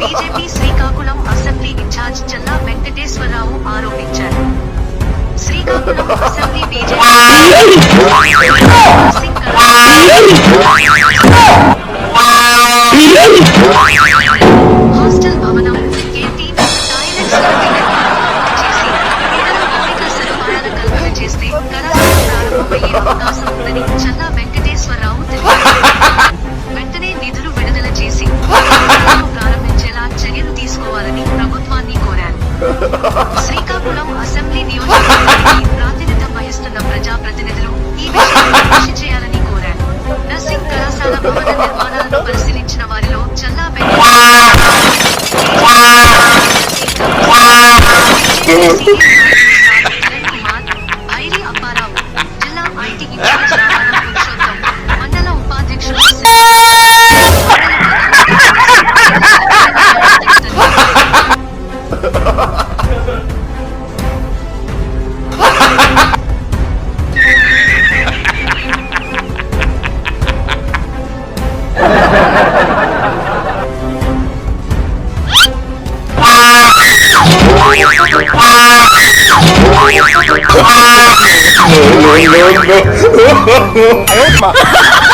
BJP Srikakulam assembly incharge చల్లా వెంకటేశ్వరరావు ఆరోపించారు. Srikakulam assembly BJP hostel భవనం, canteen, toilets చేసి ఇతర మౌలిక సదుపాయాల కల్పన చేస్తే కళాశాల ప్రారంభమయ్యే అవకాశం ఉందని చల్లా వెంకటేశ్వరరావు తెలిపారు. వెంటనే నిధులు విడుదల చేసి ప్రారంభించేలా చర్యలు తీసుకోవాలని ప్రభుత్వాన్ని కోరారు. శ్రీకాకుళం అసెంబ్లీ నియోజకవర్గానికి ప్రాతినిధ్యం వహిస్తున్న ప్రజాప్రతినిధులు ఈ విషయాన్ని కృషి చేయాలని కోరారు. నర్సింగ్ కళాశాల భవన నిర్మాణాలను పరిశీలించిన వారిలో చల్లా ఐరి అప్పారావు, జిల్లా ఐటీ ఇన్ఛార్జ్ రామారావు పురుషోత్తం, మండల ఉపాధ్యక్షుడు no.